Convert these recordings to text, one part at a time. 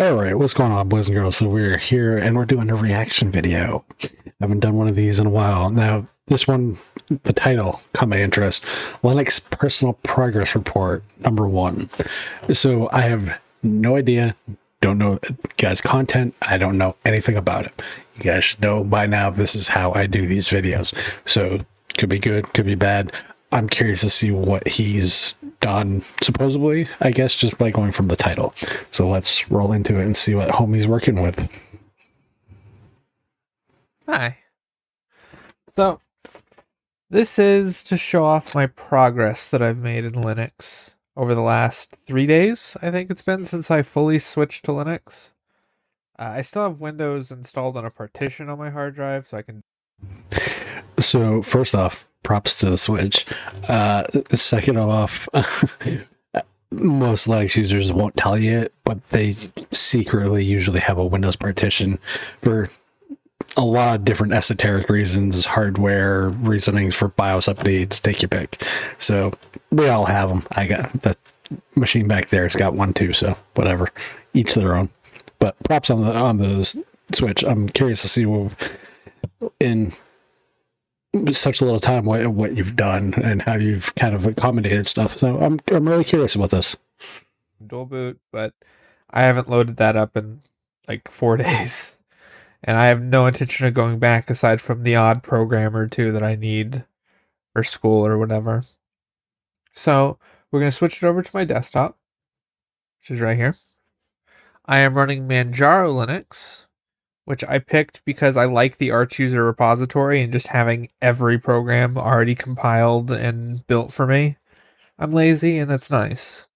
All right, what's going on, boys and girls? So we're here and we're doing a reaction video. I haven't done one of these in a while. Now, this one, the title caught my interest. Linux Personal Progress Report, #1. So I have no idea, don't know guys' content. I don't know anything about it. You guys should know by now this is how I do these videos. So could be good, could be bad. I'm curious to see what he's done, supposedly, I guess, just by going from the title. So let's roll into it and see what homie's working with. Hi. So, this is to show off my progress that I've made in Linux over the last 3 days. I think it's been since I fully switched to Linux. I still have Windows installed on a partition on my hard drive, so I can... So, first off, props to the Switch. Second off, most Linux users won't tell you it, but they secretly usually have a Windows partition for a lot of different esoteric reasons, hardware reasonings for BIOS updates, take your pick. So we all have them. I got that machine back there. It's got one too, so whatever, each their own. But props on the Switch. I'm curious to see what in such a little time what you've done and how you've kind of accommodated stuff. So I'm really curious about this. dual boot, but I haven't loaded that up in like 4 days. And I have no intention of going back aside from the odd program or two that I need for school or whatever. So we're going to switch it over to my desktop, which is right here. I am running Manjaro Linux, which I picked because I like the Arch user repository and just having every program already compiled and built for me. I'm lazy and that's nice.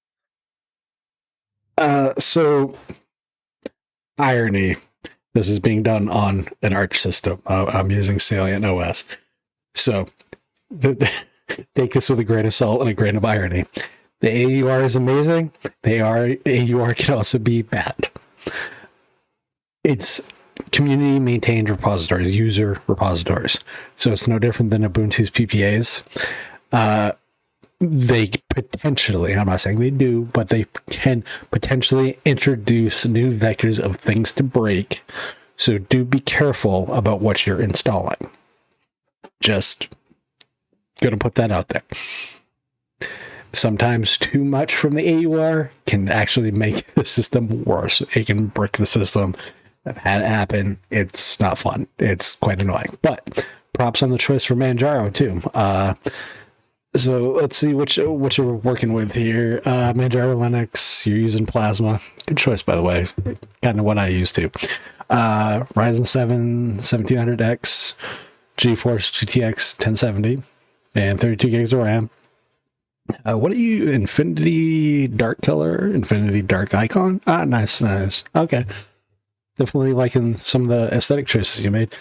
So irony. This is being done on an Arch system. I'm using Salient OS. So take this with a grain of salt and a grain of irony. The AUR is amazing. The AUR can also be bad. It's community maintained repositories, user repositories. So it's no different than Ubuntu's PPAs. They potentially, I'm not saying they do, but they can potentially introduce new vectors of things to break. So do be careful about what you're installing. Just gonna put that out there. Sometimes too much from the AUR can actually make the system worse. It can brick the system. I've had it happen. It's not fun. It's quite annoying. But props on the choice for Manjaro too. So let's see what you're working with here. Manjaro Linux, you're using Plasma. Good choice, by the way. Kind of what I used to. Ryzen 7 1700X, GeForce GTX 1070, and 32 gigs of RAM. What are you, Infinity Dark Color? Infinity Dark Icon? Ah, nice. Okay. Definitely liking some of the aesthetic choices you made.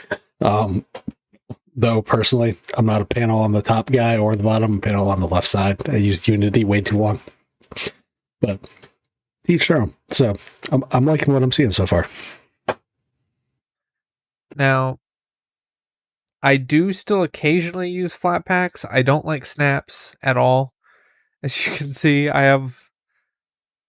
Though personally, I'm not a panel on the top guy or the bottom, panel on the left side. I used Unity way too long, but each their own. So I'm liking what I'm seeing so far. Now, I do still occasionally use Flatpaks. I don't like snaps at all. As you can see, I have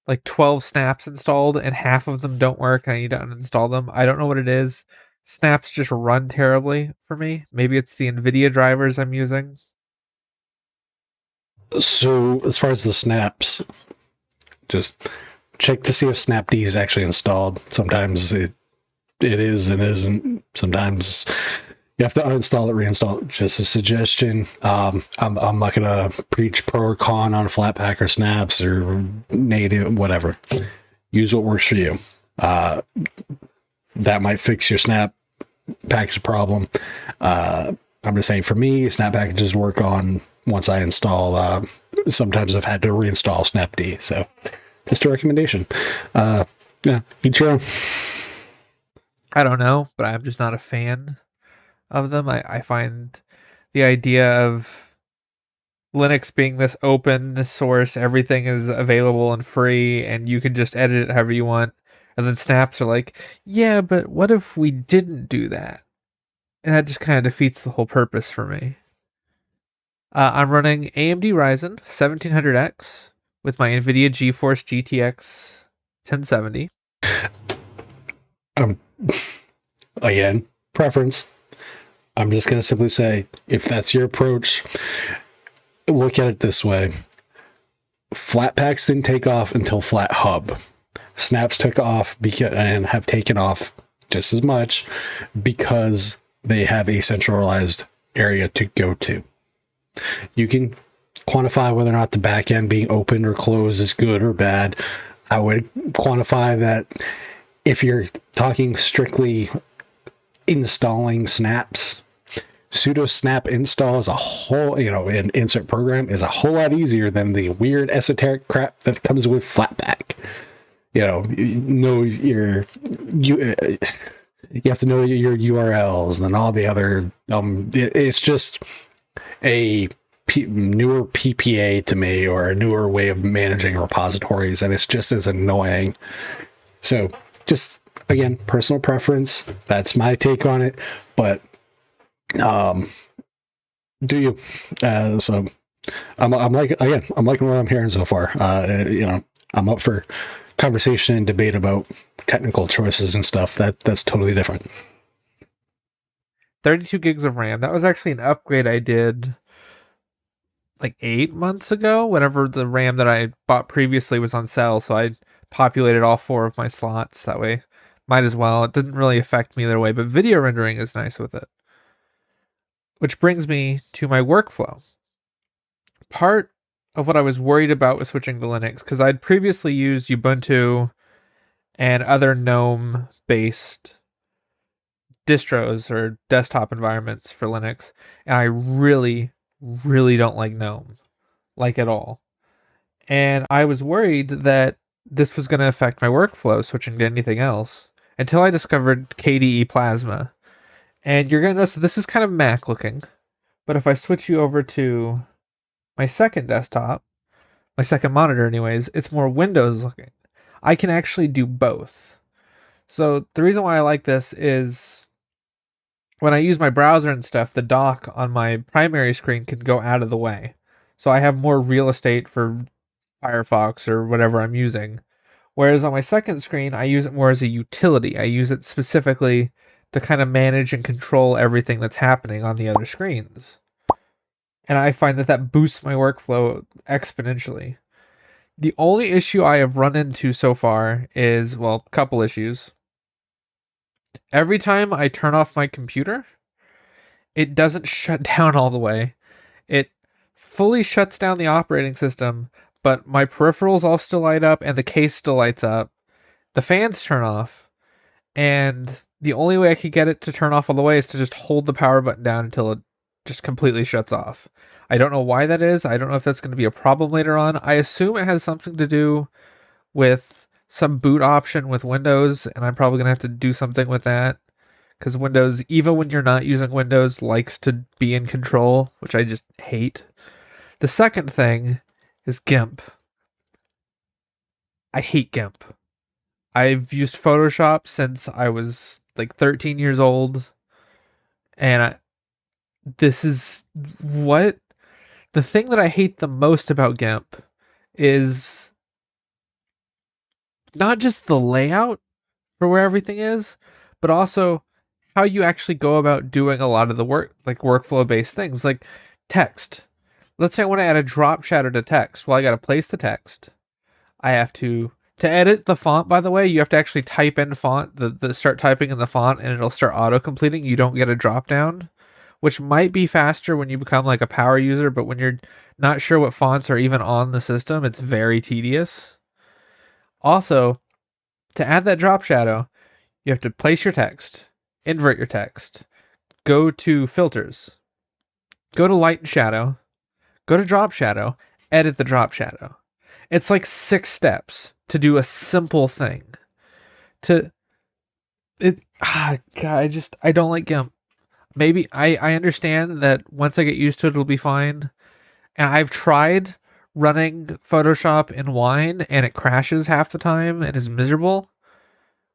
like 12 snaps installed and half of them don't work. I need to uninstall them. I don't know what it is. Snaps just run terribly for me. Maybe it's the NVIDIA drivers I'm using. So as far as the snaps, just check to see if Snapd is actually installed. Sometimes it is and isn't. Sometimes you have to uninstall it, reinstall it. Just a suggestion. I'm not gonna preach pro or con on Flatpak or snaps or native, whatever. Use what works for you. That might fix your snap package problem. I'm just saying, for me, snap packages work on once I install. Sometimes I've had to reinstall Snapd, so just a recommendation. Yeah, each your own. I don't know, but I'm just not a fan of them. I find the idea of Linux being this open source, everything is available and free, and you can just edit it however you want. And then snaps are like, yeah, but what if we didn't do that? And that just kind of defeats the whole purpose for me. I'm running AMD Ryzen 1700X with my NVIDIA GeForce GTX 1070. Um, again, preference. I'm just going to simply say, if that's your approach, look at it this way. Flat packs didn't take off until flat hub. Snaps took off and have taken off just as much because they have a centralized area to go to. You can quantify whether or not the back end being open or closed is good or bad. I would quantify that if you're talking strictly installing snaps, sudo snap install is a whole, an insert program is a whole lot easier than the weird esoteric crap that comes with Flatpak. You have to know your URLs and all the other. It's just a newer PPA to me, or a newer way of managing repositories, and it's just as annoying. So, just again, personal preference. That's my take on it. But do you? So I'm liking what I'm hearing so far. I'm up for conversation and debate about technical choices and stuff. That's totally different. 32 gigs of RAM. That was actually an upgrade I did like 8 months ago, whenever the RAM that I bought previously was on sale. So I populated all 4 of my slots that way. Might as well. It didn't really affect me either way, but video rendering is nice with it. Which brings me to my workflow. Part of what I was worried about was switching to Linux, because I'd previously used Ubuntu and other GNOME-based distros or desktop environments for Linux, and I really, really don't like GNOME, like at all. And I was worried that this was going to affect my workflow switching to anything else, until I discovered KDE Plasma. And you're going to notice that this is kind of Mac looking, but if I switch you over to my second desktop, my second monitor anyways, it's more Windows looking. I can actually do both. So the reason why I like this is when I use my browser and stuff, the dock on my primary screen can go out of the way. So I have more real estate for Firefox or whatever I'm using. Whereas on my second screen, I use it more as a utility. I use it specifically to kind of manage and control everything that's happening on the other screens. And I find that boosts my workflow exponentially. The only issue I have run into so far is, well, a couple issues. Every time I turn off my computer, it doesn't shut down all the way. It fully shuts down the operating system, but my peripherals all still light up and the case still lights up. The fans turn off, and the only way I could get it to turn off all the way is to just hold the power button down until it just completely shuts off. I don't know why that is. I don't know if that's going to be a problem later on. I assume it has something to do with some boot option with Windows, and I'm probably going to have to do something with that, because Windows, even when you're not using Windows, likes to be in control, which I just hate. The second thing is GIMP. I hate GIMP. I've used Photoshop since I was like 13 years old, and this is what the thing that I hate the most about GIMP is not just the layout for where everything is, but also how you actually go about doing a lot of the work, like workflow based things, like text. Let's say I want to add a drop shadow to text. Well, I got to place the text. I have to edit the font, by the way, you have to actually type in font, start typing in the font, and it'll start auto completing. You don't get a drop down, which might be faster when you become like a power user, but when you're not sure what fonts are even on the system, it's very tedious. Also, to add that drop shadow, you have to place your text, invert your text, go to filters, go to light and shadow, go to drop shadow, edit the drop shadow. It's like 6 steps to do a simple thing. God, I don't like GIMP. Maybe I understand that once I get used to it, it'll be fine. And I've tried running Photoshop in Wine, and it crashes half the time and is miserable.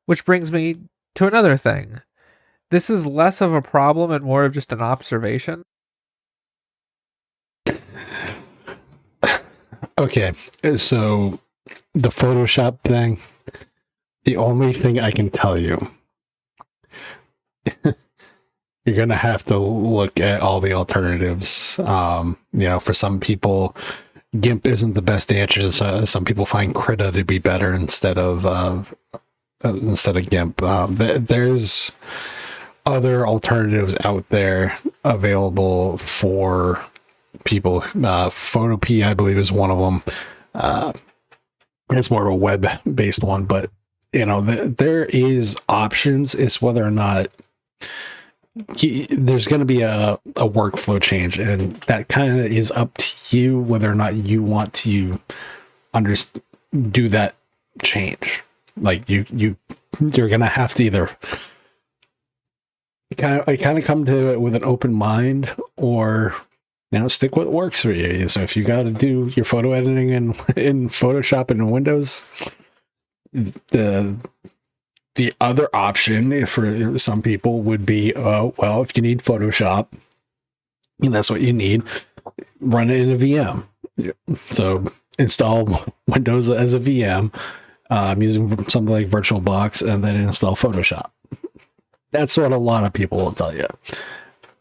Which brings me to another thing. This is less of a problem and more of just an observation. Okay, so the Photoshop thing, the only thing I can tell you you're gonna have to look at all the alternatives. For some people, GIMP isn't the best answer. Some people find Krita to be better instead of GIMP. There's other alternatives out there available for people. Photopea, I believe, is one of them. It's more of a web-based one, but there is options. It's whether or not there's going to be a workflow change, and that kind of is up to you whether or not you want to do that change. Like you're going to have to either kind of come to it with an open mind, or stick what works for you. So if you got to do your photo editing in Photoshop and in Windows, the other option for some people would be, if you need Photoshop, and that's what you need, run it in a VM. So install Windows as a VM using something like VirtualBox, and then install Photoshop. That's what a lot of people will tell you.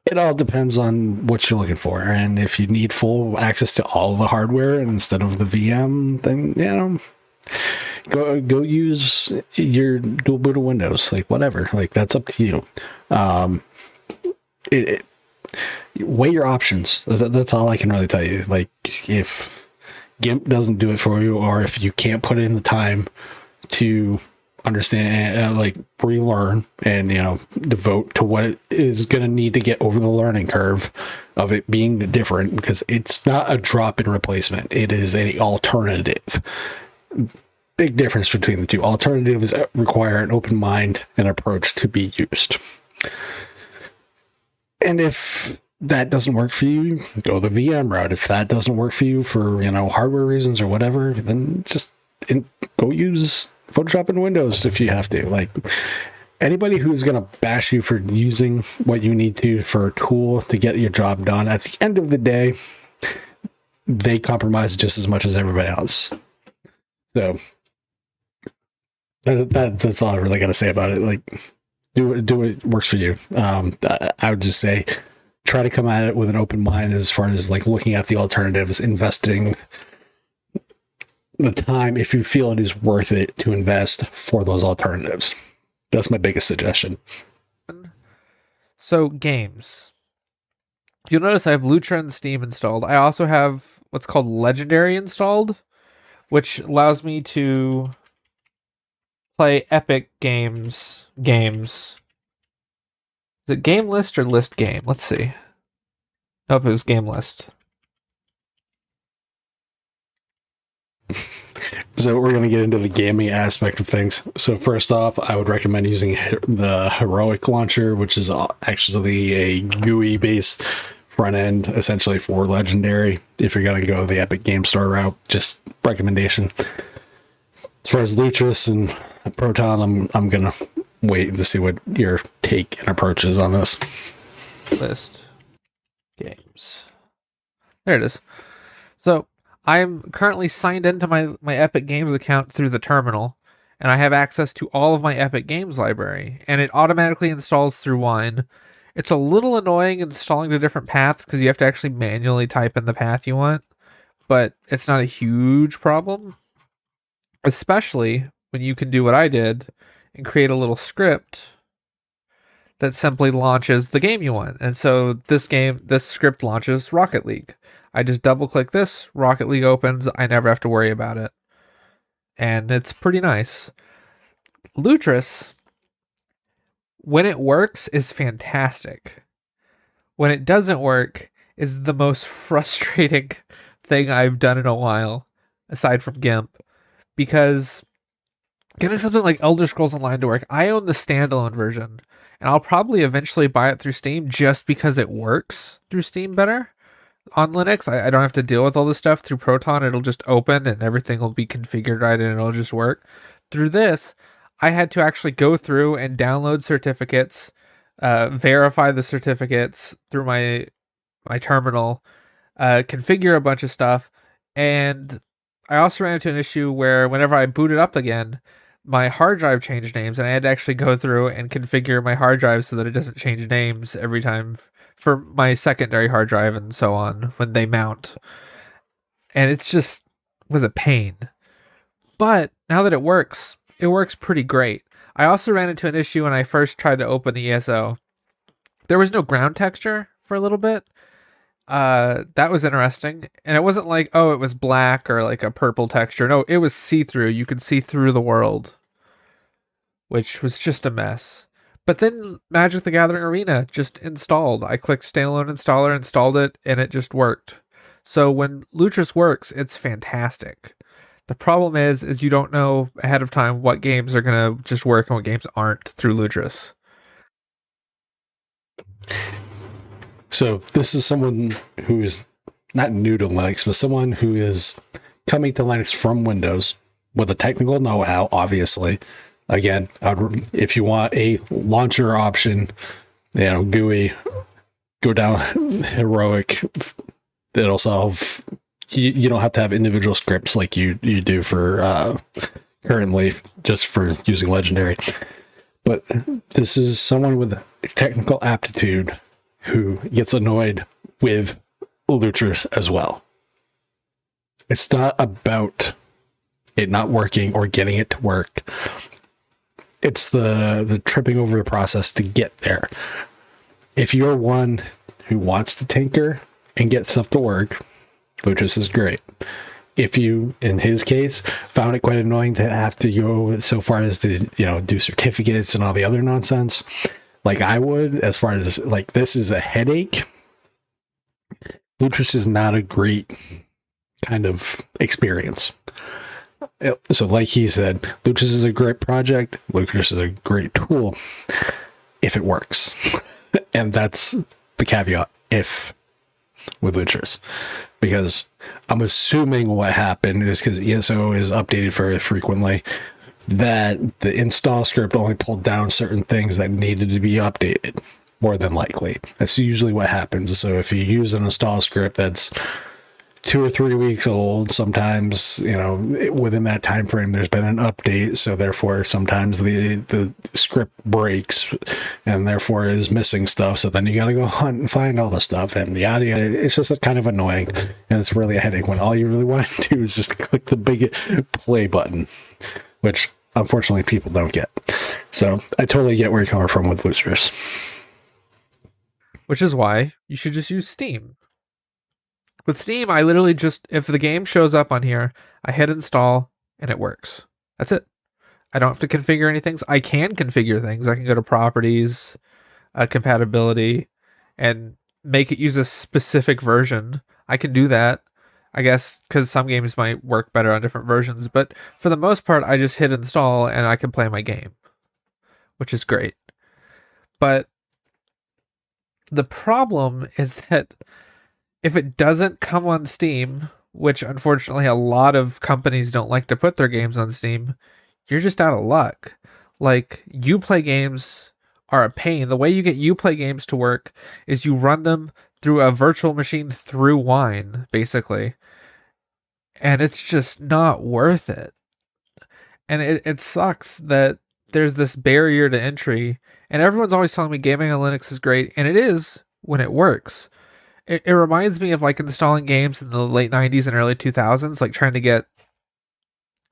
It all depends on what you're looking for. And if you need full access to all the hardware instead of the VM, then, go use your dual boot of Windows, like whatever, like that's up to you. Weigh your options. That's all I can really tell you. Like if GIMP doesn't do it for you, or if you can't put in the time to understand, relearn and devote to what is going to need to get over the learning curve of it being different, because it's not a drop-in replacement, it is a alternative. Big difference between the two. Alternatives require an open mind and approach to be used. And if that doesn't work for you, go the VM route. If that doesn't work for you for hardware reasons or whatever, then just go use Photoshop and Windows if you have to. Like anybody who's going to bash you for using what you need to for a tool to get your job done, at the end of the day, they compromise just as much as everybody else. So that's all I really got to say about it. Like do what works for you. I would just say try to come at it with an open mind as far as like looking at the alternatives, investing the time if you feel it is worth it to invest for those alternatives. That's my biggest suggestion. So games. You'll notice I have Lutra and Steam installed. I also have what's called Legendary installed, which allows me to play Epic games. Is it game list or list game? Let's see. Nope, it was game list. So we're going to get into the gaming aspect of things. So first off, I would recommend using the Heroic launcher, which is actually a GUI-based front end, essentially for Legendary. If you're going to go the Epic Game Store route, just recommendation. As far as Lutris and Proton, I'm going to wait to see what your take and approach is on this. List games. There it is. So I'm currently signed into my Epic Games account through the terminal, and I have access to all of my Epic Games library, and it automatically installs through Wine. It's a little annoying installing the different paths because you have to actually manually type in the path you want, but it's not a huge problem, especially when you can do what I did and create a little script that simply launches the game you want. And so this script launches Rocket League. I just double click this, Rocket League opens, I never have to worry about it. And it's pretty nice. Lutris, when it works, is fantastic. When it doesn't work, is the most frustrating thing I've done in a while, aside from GIMP. Because getting something like Elder Scrolls Online to work, I own the standalone version, and I'll probably eventually buy it through Steam just because it works through Steam better. On Linux, I don't have to deal with all this stuff. Through Proton, it'll just open and everything will be configured right and it'll just work. Through this, I had to actually go through and download certificates, verify the certificates through my terminal, configure a bunch of stuff, and I also ran into an issue where whenever I boot it up again, my hard drive changed names, and I had to actually go through and configure my hard drive so that it doesn't change names every time for my secondary hard drive and so on when they mount. And it's just was a pain. But now that it works pretty great. I also ran into an issue when I first tried to open the ESO. There was no ground texture for a little bit. That was interesting. And it wasn't like, oh, it was black or like a purple texture. No, it was see-through. You could see through the world, which was just a mess. But then Magic the Gathering Arena just installed. I clicked standalone installer, installed it, and it just worked. So when Lutris works, it's fantastic. The problem is you don't know ahead of time what games are gonna just work and what games aren't through Lutris. So this is someone who is not new to Linux, but someone who is coming to Linux from Windows with a technical know-how, obviously. Again, if you want a launcher option, GUI, go down heroic. It'll solve. You don't have to have individual scripts like you do for currently just for using Legendary. But this is someone with technical aptitude who gets annoyed with Lutris as well. It's not about it not working or getting it to work. It's the tripping over the process to get there. If you're one who wants to tinker and get stuff to work, Lutris is great. If you, in his case, found it quite annoying to have to go so far as to, do certificates and all the other nonsense, like I would, as far as like this is a headache, Lutris is not a great kind of experience. So like he said, Lutris is a great project. Lutris is a great tool if it works. And that's the caveat, if, with Lutris. Because I'm assuming what happened is because ESO is updated very frequently, that the install script only pulled down certain things that needed to be updated, more than likely. That's usually what happens. So if you use an install script that's 2 or 3 weeks old, sometimes, within that time frame, there's been an update. So therefore, sometimes the script breaks and therefore is missing stuff. So then you got to go hunt and find all the stuff and yada yada. It's just kind of annoying. And it's really a headache when all you really want to do is just click the big play button, which unfortunately people don't get. So I totally get where you're coming from with Lutris. Which is why you should just use Steam. With Steam, I literally just, if the game shows up on here, I hit install and it works. That's it. I don't have to configure anything. I can configure things. I can go to properties, compatibility, and make it use a specific version. I can do that, I guess, because some games might work better on different versions. But for the most part, I just hit install and I can play my game, which is great. But the problem is that if it doesn't come on Steam, which unfortunately a lot of companies don't like to put their games on Steam, you're just out of luck. Like, Uplay games are a pain. The way you get Uplay games to work is you run them through a virtual machine through Wine, basically. And it's just not worth it. And it sucks that there's this barrier to entry. And everyone's always telling me gaming on Linux is great, and it is when it works. It reminds me of like installing games in the late 90s and early 2000s, like trying to get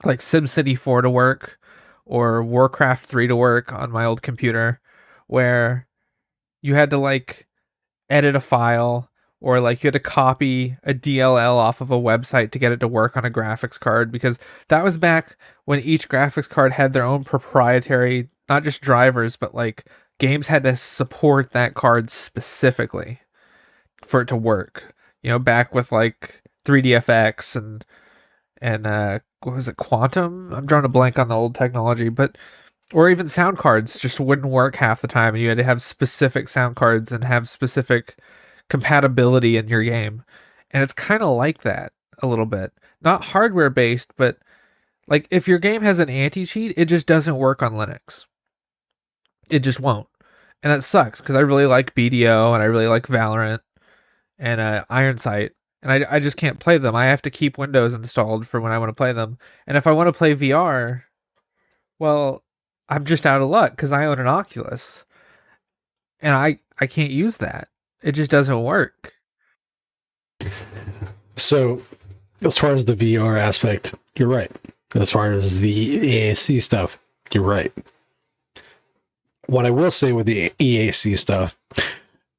like SimCity 4 to work or Warcraft 3 to work on my old computer, where you had to like edit a file or like you had to copy a DLL off of a website to get it to work on a graphics card, because that was back when each graphics card had their own proprietary, not just drivers, but like games had to support that card specifically for it to work, back with like 3DFX and what was it, Quantum? I'm drawing a blank on the old technology, but or even sound cards just wouldn't work half the time, and you had to have specific sound cards and have specific compatibility in your game. And it's kind of like that a little bit, not hardware based, but like if your game has an anti-cheat, it just doesn't work on Linux. It just won't, and that sucks because I really like BDO and I really like Valorant and Iron Sight, and I just can't play them. I have to keep Windows installed for when I want to play them. And if I want to play VR, Well, I'm just out of luck because I own an Oculus, and I can't use that. It just doesn't work. So, as far as the VR aspect, you're right. As far as the EAC stuff, you're right. What I will say with the EAC stuff,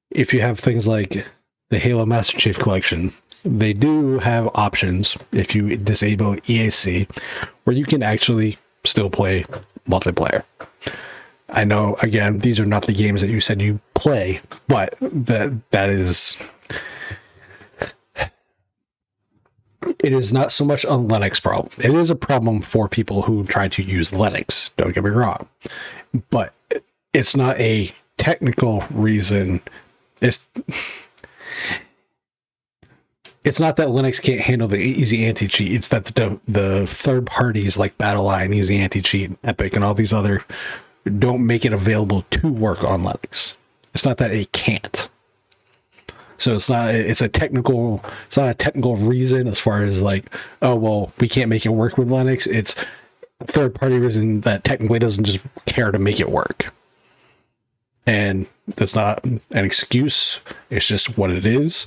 if you have things like the Halo Master Chief Collection, they do have options if you disable EAC where you can actually still play multiplayer. I know, again, these are not the games that you said you play, but that is... It is not so much a Linux problem. It is a problem for people who try to use Linux, don't get me wrong. But it's not a technical reason. It's not that Linux can't handle the easy anti-cheat. It's that the third parties like Battleline, Easy Anti-Cheat, Epic, and all these other don't make it available to work on Linux. It's not that it can't. So it's not a technical reason as far as like, oh, well, we can't make it work with Linux. It's a third party reason that technically doesn't just care to make it work. And that's not an excuse. It's just what it is.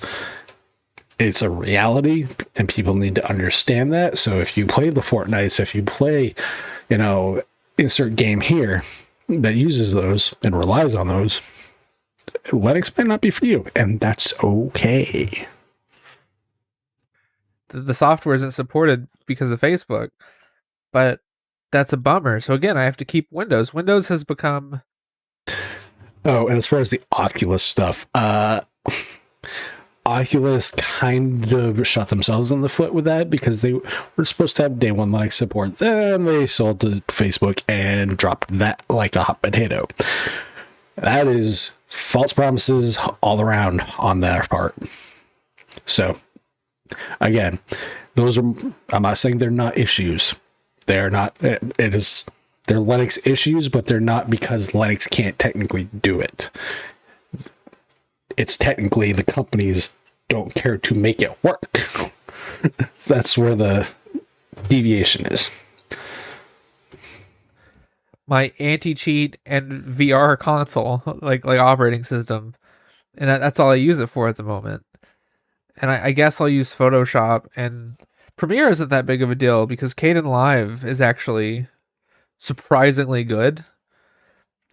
It's a reality and people need to understand that. So if you play the Fortnites, if you play, insert game here that uses those and relies on those, Linux might not be for you, and that's okay. The software isn't supported because of Facebook, but that's a bummer. So again, I have to keep Windows. Windows has become... Oh, and as far as the Oculus stuff, Oculus kind of shot themselves in the foot with that because they were supposed to have day one Linux support. Then they sold to Facebook and dropped that like a hot potato. That is false promises all around on their part. So, again, those are, I'm not saying they're not issues. They're not, they're Linux issues, but they're not because Linux can't technically do it. It's technically the companies don't care to make it work. That's where the deviation is. My anti-cheat and VR console, like operating system, and that's all I use it for at the moment. And I guess I'll use Photoshop, and Premiere isn't that big of a deal because Kdenlive is actually surprisingly good.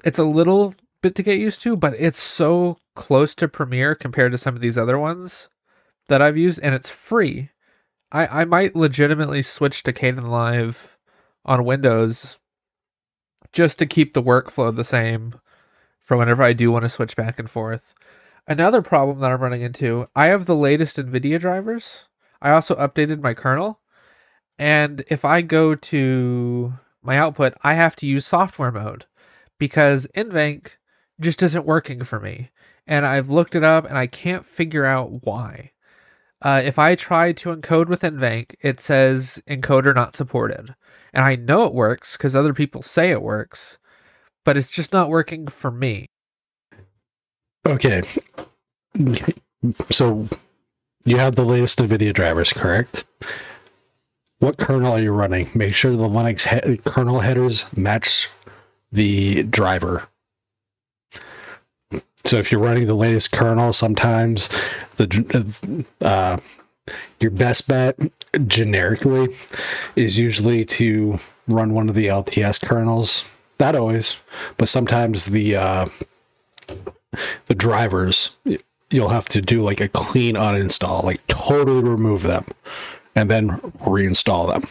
It's a little bit to get used to, but it's so close to Premiere compared to some of these other ones that I've used, and it's free. I might legitimately switch to Kdenlive on Windows just to keep the workflow the same for whenever I do want to switch back and forth. Another problem that I'm running into, I have the latest NVIDIA drivers. I also updated my kernel. And if I go to my output, I have to use software mode because NVENC just isn't working for me. And I've looked it up and I can't figure out why. If I try to encode with NVENC, it says encoder not supported. And I know it works because other people say it works, but it's just not working for me. Okay. So you have the latest NVIDIA drivers, correct? What kernel are you running? Make sure the Linux kernel headers match the driver. So if you're running the latest kernel, sometimes your best bet generically is usually to run one of the LTS kernels. Not always, but sometimes the drivers, you'll have to do like a clean uninstall, like totally remove them and then reinstall them.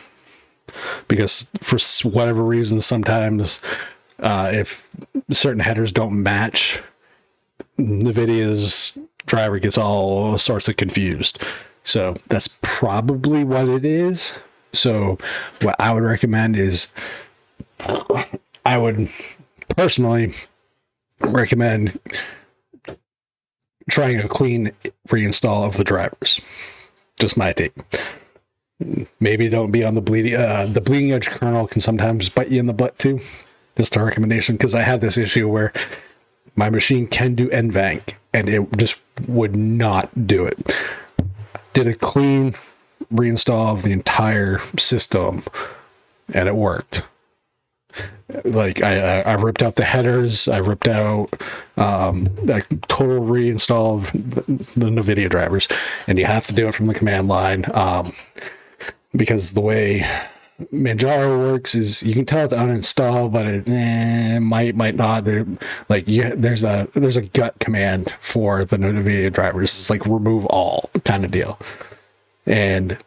Because for whatever reason, sometimes if certain headers don't match, NVIDIA's driver gets all sorts of confused. So that's probably what it is. So what I would recommend is I would personally recommend trying a clean reinstall of the drivers. Just my take. Maybe don't be on the bleeding edge kernel can sometimes bite you in the butt too. Just a recommendation, because I have this issue where my machine can do NVENC and it just would not do it. Did a clean reinstall of the entire system and it worked. Like I ripped out the headers. I ripped out like total reinstall of the NVIDIA drivers, and you have to do it from the command line because the way Manjaro works is you can tell it to uninstall, but it might not. There's a gut command for the NVIDIA drivers. It's like remove all kind of deal, and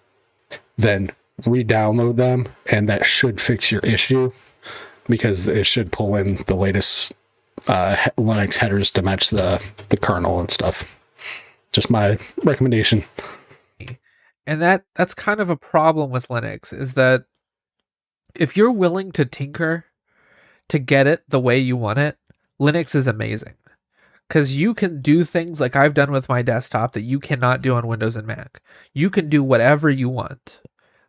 then re-download them, and that should fix your issue because it should pull in the latest Linux headers to match the kernel and stuff. Just my recommendation. And that's kind of a problem with Linux, is that if you're willing to tinker to get it the way you want it, Linux is amazing. Because you can do things like I've done with my desktop that you cannot do on Windows and Mac. You can do whatever you want,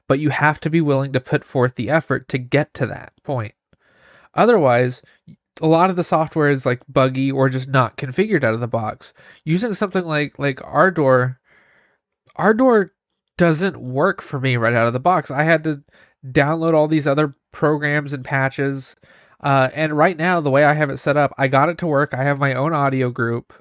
but you have to be willing to put forth the effort to get to that point. Otherwise, a lot of the software is like buggy or just not configured out of the box. Using something like Ardor doesn't work for me right out of the box. I had to download all these other programs and patches. And right now, the way I have it set up, I got it to work. I have my own audio group.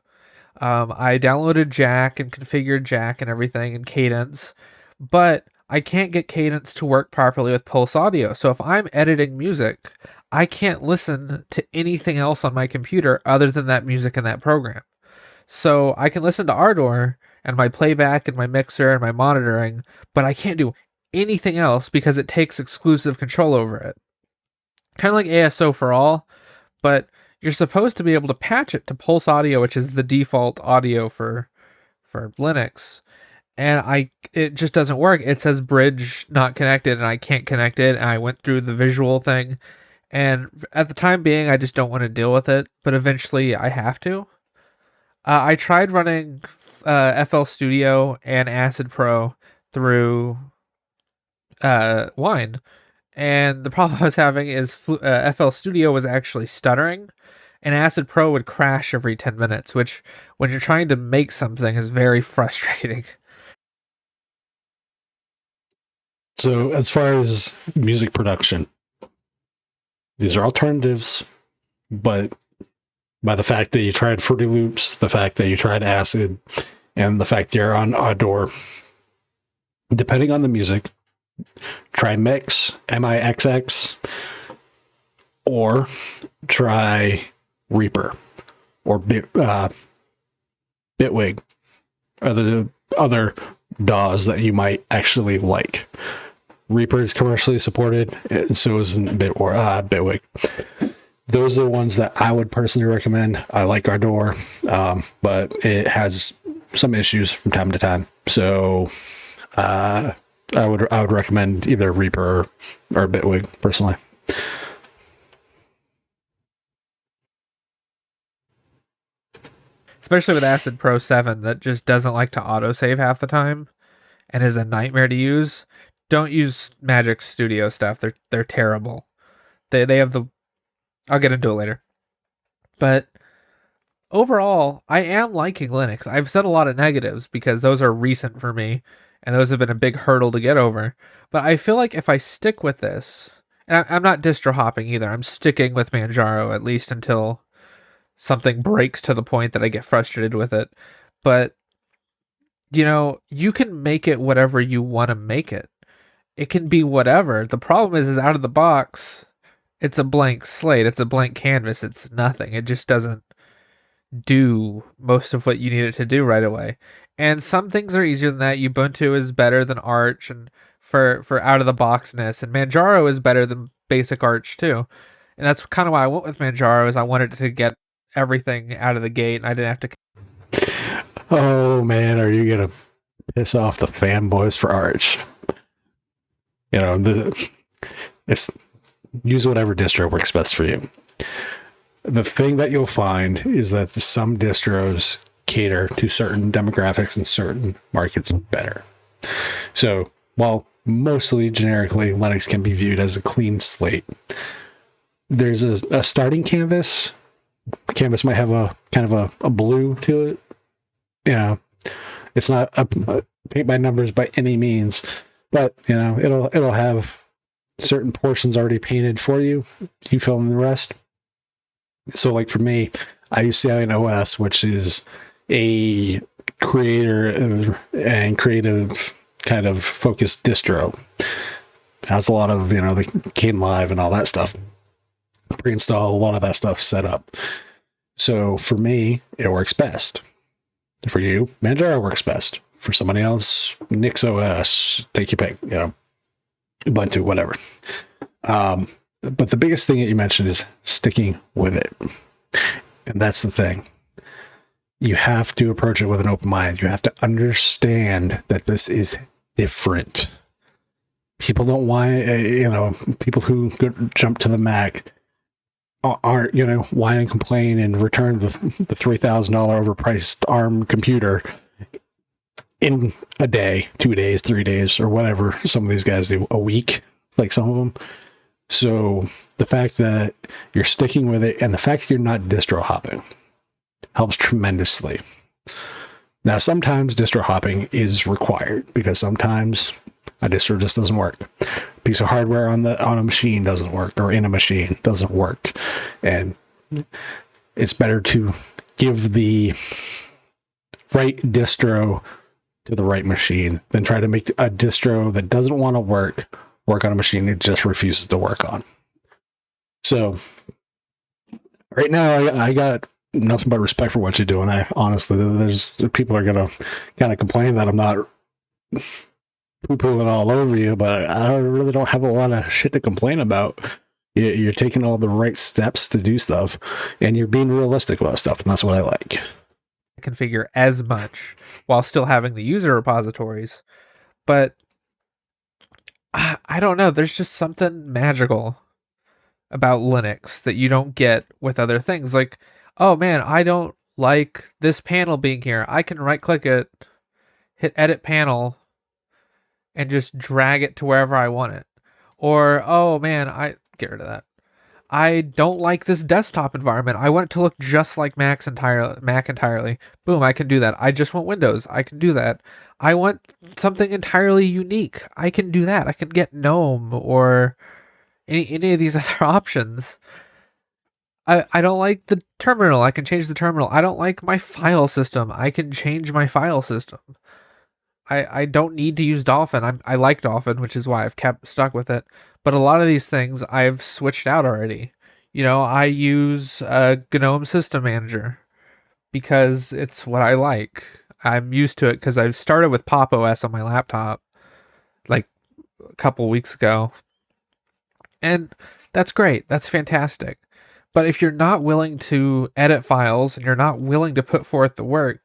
I downloaded Jack and configured Jack and everything and Cadence, but I can't get Cadence to work properly with Pulse Audio. So if I'm editing music, I can't listen to anything else on my computer other than that music in that program. So I can listen to Ardor and my playback and my mixer and my monitoring, but I can't do anything else because it takes exclusive control over it. Kind of like ASO for all, but you're supposed to be able to patch it to Pulse Audio, which is the default audio for Linux. And it just doesn't work. It says bridge not connected, and I can't connect it. And I went through the visual thing, and at the time being, I just don't want to deal with it. But eventually, I have to. I tried running FL Studio and Acid Pro through Wine, and the problem I was having is FL Studio was actually stuttering, and Acid Pro would crash every 10 minutes, which, when you're trying to make something, is very frustrating. So as far as music production, these are alternatives, but by the fact that you tried Fruity Loops, the fact that you tried Acid, and the fact you're on Ardor, depending on the music, try Mix, MIXX, or try Reaper, or Bitwig, or the other DAWs that you might actually like. Reaper is commercially supported, and so is Bitwig. Those are the ones that I would personally recommend. I like Ardor, but it has some issues from time to time. So I would recommend either Reaper or Bitwig personally. Especially with Acid Pro 7, that just doesn't like to autosave half the time and is a nightmare to use. Don't use Magic Studio stuff. They're terrible. They have the... I'll get into it later. But overall, I am liking Linux. I've said a lot of negatives because those are recent for me, and those have been a big hurdle to get over. But I feel like if I stick with this, and I'm not distro hopping either, I'm sticking with Manjaro at least until something breaks to the point that I get frustrated with it. But, you can make it whatever you want to make it. It can be whatever. The problem is out of the box, it's a blank slate. It's a blank canvas. It's nothing. It just doesn't do most of what you need it to do right away. And some things are easier than that. Ubuntu is better than Arch and for out of the boxness, and Manjaro is better than basic Arch too. And that's kind of why I went with Manjaro, is I wanted to get everything out of the gate and I didn't have to. Oh man, are you gonna piss off the fanboys for Arch? Use whatever distro works best for you. The thing that you'll find is that some distros cater to certain demographics and certain markets better. So while mostly generically Linux can be viewed as a clean slate, there's a starting canvas. Canvas might have a kind of a blue to it. It's not a paint by numbers by any means, but it'll have certain portions already painted for you. You fill in the rest. So like for me, I use Salient OS, which is a creator and creative kind of focused distro. Has a lot of, the Kane Live and all that stuff. Pre-install a lot of that stuff set up. So for me, it works best. For you, Manjaro works best. For somebody else, Nix OS, take your pick, Ubuntu, whatever. But the biggest thing that you mentioned is sticking with it. And that's the thing. You have to approach it with an open mind. You have to understand that this is different. People don't want, people who jump to the Mac aren't, whine and complain and return the $3,000 overpriced ARM computer in a day, 2 days, 3 days, or whatever some of these guys do, a week, like some of them. So the fact that you're sticking with it and the fact that you're not distro hopping helps tremendously. Now, sometimes distro hopping is required because sometimes a distro just doesn't work. A piece of hardware on a machine doesn't work, or in a machine doesn't work. And it's better to give the right distro to the right machine than try to make a distro that doesn't want to work on a machine it just refuses to work on. So right now I got nothing but respect for what you do, and I honestly, there's people are gonna kind of complain that I'm not poo-pooing all over you, but I really don't have a lot of shit to complain about. You're taking all the right steps to do stuff, and you're being realistic about stuff, and that's what I like. Configure as much while still having the user repositories, but I don't know. There's just something magical about Linux that you don't get with other things. Like, oh man, I don't like this panel being here. I can right click it, hit edit panel, and just drag it to wherever I want it. Or, oh man, I get rid of that. I don't like this desktop environment. I want it to look just like Mac entirely. Boom, I can do that. I just want Windows. I can do that. I want something entirely unique. I can do that. I can get GNOME or any of these other options. I don't like the terminal. I can change the terminal. I don't like my file system. I can change my file system. I don't need to use Dolphin. I like Dolphin, which is why I've kept stuck with it. But a lot of these things I've switched out already. I use GNOME System Manager because it's what I like. I'm used to it because I've started with Pop! OS on my laptop like a couple weeks ago. And that's great. That's fantastic. But if you're not willing to edit files and you're not willing to put forth the work,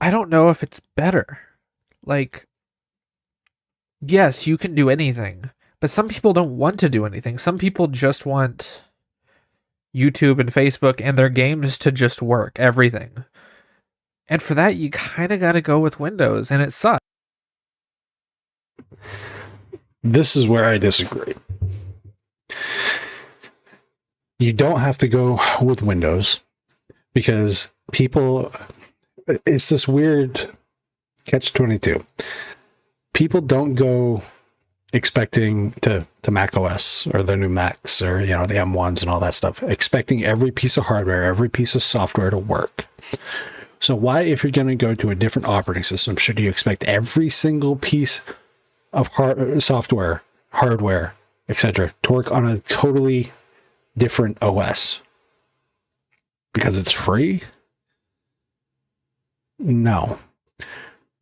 I don't know if it's better. Like, yes, you can do anything, but some people don't want to do anything. Some people just want YouTube and Facebook and their games to just work, everything. And for that, you kind of got to go with Windows, and it sucks. This is where I disagree. You don't have to go with Windows because people... It's this weird catch-22. People don't go expecting to Mac OS or the new Macs or, the M1s and all that stuff, expecting every piece of hardware, every piece of software to work. So why, if you're going to go to a different operating system, should you expect every single piece of software, hardware, etc., to work on a totally different OS? Because it's free? No.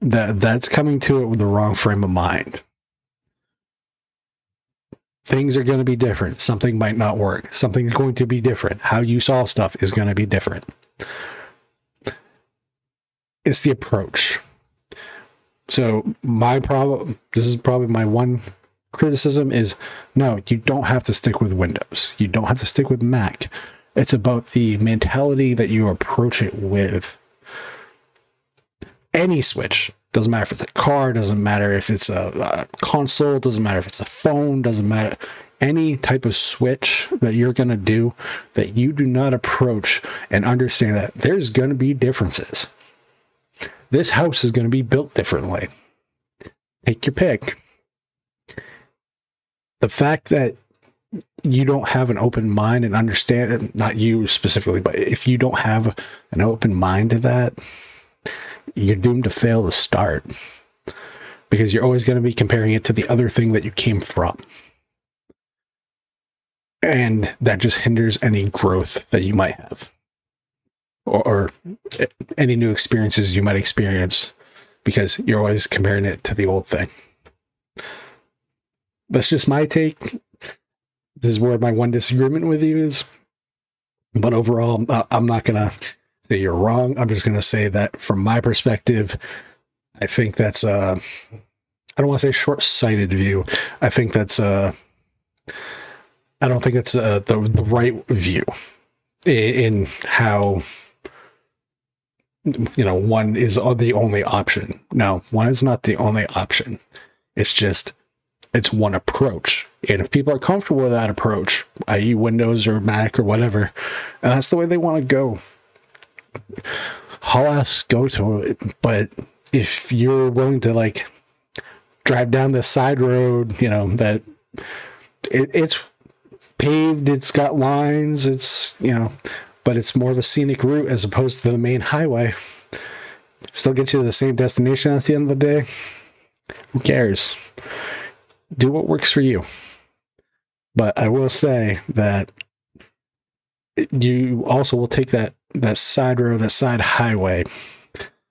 That's coming to it with the wrong frame of mind. Things are going to be different. Something might not work. Something's going to be different. How you solve stuff is going to be different. It's the approach. So this is probably my one criticism is, no, you don't have to stick with Windows. You don't have to stick with Mac. It's about the mentality that you approach it with. Any switch, doesn't matter if it's a car, doesn't matter if it's a console, doesn't matter if it's a phone, doesn't matter. Any type of switch that you're going to do that you do not approach and understand that there's going to be differences. This house is going to be built differently. Take your pick. the fact that you don't have an open mind and understand it, not you specifically, but if you don't have an open mind to that, you're doomed to fail to start, because you're always going to be comparing it to the other thing that you came from. And that just hinders any growth that you might have, or any new experiences you might experience, because you're always comparing it to the old thing. That's just my take. This is where my one disagreement with you is. But overall, I'm not going to say you're wrong. I'm just going to say that from my perspective, I think that's I don't want to say short-sighted view. I think that's I don't think it's the right view in how, one is the only option. No, one is not the only option. It's one approach. And if people are comfortable with that approach, i.e. Windows or Mac or whatever, and that's the way they want to go, I'll go to it. But if you're willing to drive down this side road, that it's paved, it's got lines, it's, but it's more of a scenic route as opposed to the main highway, still gets you to the same destination at the end of the day. Who cares? Do what works for you. But I will say that you also will take that side road, that side highway,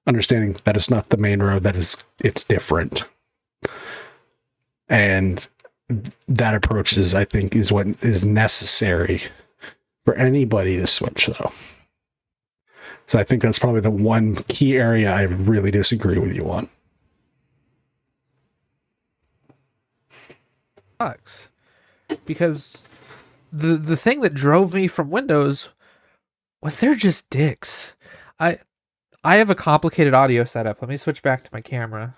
understanding that it's not the main road, it's different. And that approach I think is what is necessary for anybody to switch, though. So I think that's probably the one key area I really disagree with you on. Sucks. Because the thing that drove me from Windows was they're just dicks. I have a complicated audio setup. Let me switch back to my camera.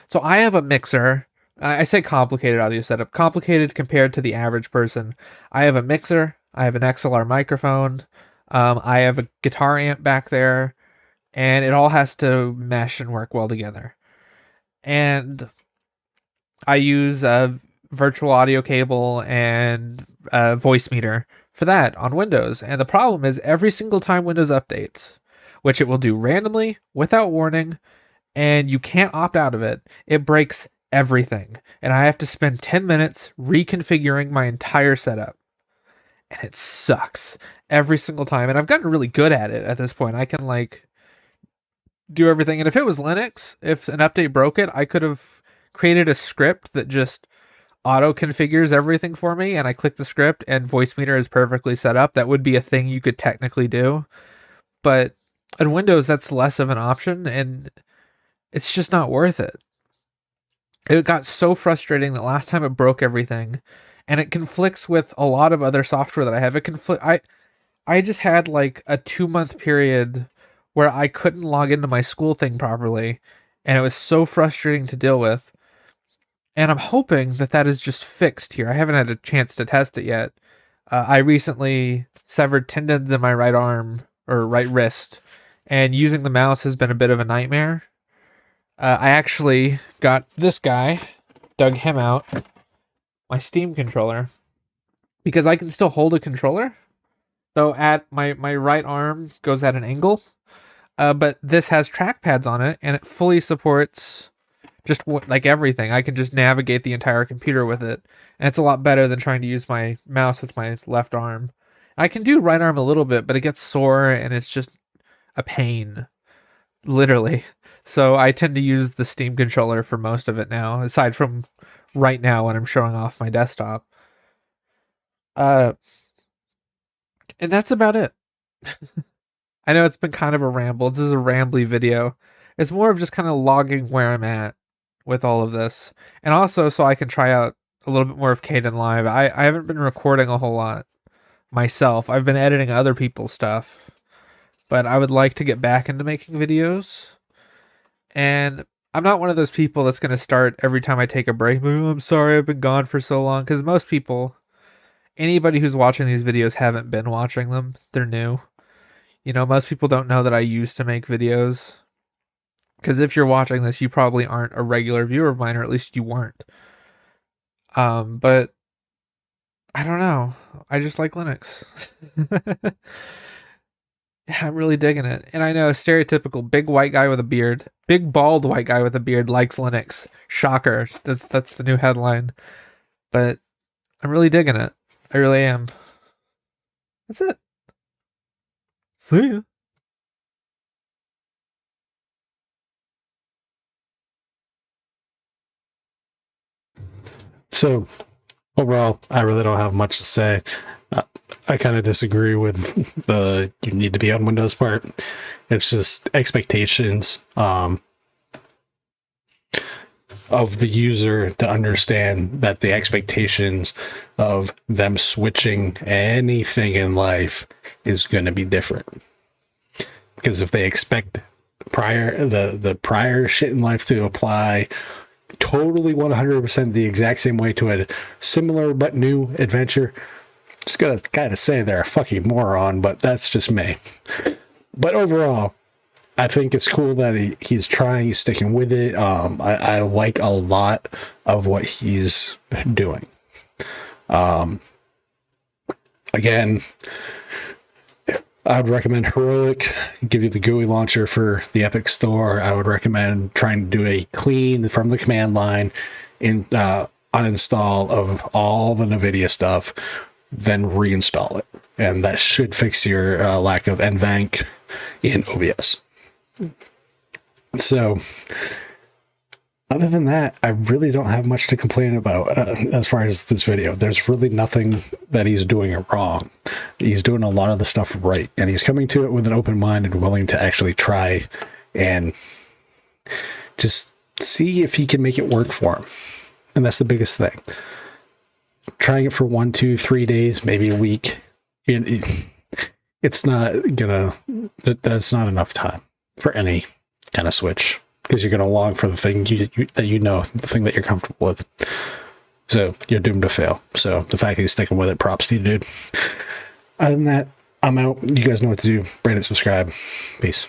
So I have a mixer. I say complicated audio setup. Complicated compared to the average person. I have a mixer. I have an XLR microphone. I have a guitar amp back there. And it all has to mesh and work well together. And I use a virtual audio cable and a voice meter for that on Windows. And the problem is every single time Windows updates, which it will do randomly, without warning, and you can't opt out of it, it breaks everything. And I have to spend 10 minutes reconfiguring my entire setup. And it sucks every single time. And I've gotten really good at it at this point. I can do everything. And if it was Linux, if an update broke it, I could have created a script that just auto configures everything for me, and I click the script and voice meter is perfectly set up. That would be a thing you could technically do. But in Windows, that's less of an option, and it's just not worth it. It got so frustrating that last time it broke everything, and it conflicts with a lot of other software that I have. I just had a 2-month period where I couldn't log into my school thing properly, and it was so frustrating to deal with. And I'm hoping that is just fixed here. I haven't had a chance to test it yet. I recently severed tendons in my right arm, or right wrist, and using the mouse has been a bit of a nightmare. I actually got this guy, dug him out, my Steam controller, because I can still hold a controller, though at my right arm goes at an angle. But this has trackpads on it, and it fully supports just everything. I can just navigate the entire computer with it, and it's a lot better than trying to use my mouse with my left arm. I can do right arm a little bit, but it gets sore, and it's just a pain, literally. So I tend to use the Steam controller for most of it now, aside from right now when I'm showing off my desktop. And that's about it. I know it's been kind of a ramble. This is a rambly video. It's more of just kind of logging where I'm at with all of this. And also so I can try out a little bit more of Kden Live. I haven't been recording a whole lot myself. I've been editing other people's stuff. But I would like to get back into making videos. And I'm not one of those people that's going to start every time I take a break. Oh, I'm sorry I've been gone for so long. Because most people, anybody who's watching these videos haven't been watching them. They're new. Most people don't know that I used to make videos. Because if you're watching this, you probably aren't a regular viewer of mine, or at least you weren't. But I don't know. I just like Linux. Yeah, I'm really digging it. And I know stereotypical big white guy with a beard, big bald white guy with a beard likes Linux. Shocker. That's the new headline. But I'm really digging it. I really am. That's it. See ya. So overall, I really don't have much to say. I kind of disagree with the you need to be on Windows part. It's just expectations of the user to understand that the expectations of them switching anything in life is going to be different. Because if they expect the prior shit in life to apply totally 100% the exact same way to a similar but new adventure, just gotta kind of say they're a fucking moron, but that's just me. But overall, I think it's cool that he's sticking with it. I like a lot of what he's doing. Again, I would recommend Heroic, give you the GUI launcher for the Epic Store. I would recommend trying to do a clean from the command line uninstall of all the NVIDIA stuff, then reinstall it. And that should fix your lack of NVENC in OBS. So, other than that, I really don't have much to complain about as far as this video. There's really nothing that he's doing wrong. He's doing a lot of the stuff right, and he's coming to it with an open mind and willing to actually try and just see if he can make it work for him. And that's the biggest thing. Trying it for 1, 2, 3 days, maybe a week, it's not gonna, that's not enough time for any kind of switch, because you're going to long for the thing the thing that you're comfortable with. So you're doomed to fail. So the fact that he's sticking with it, props to you, dude. Other than that, I'm out. You guys know what to do. Rate and subscribe. Peace.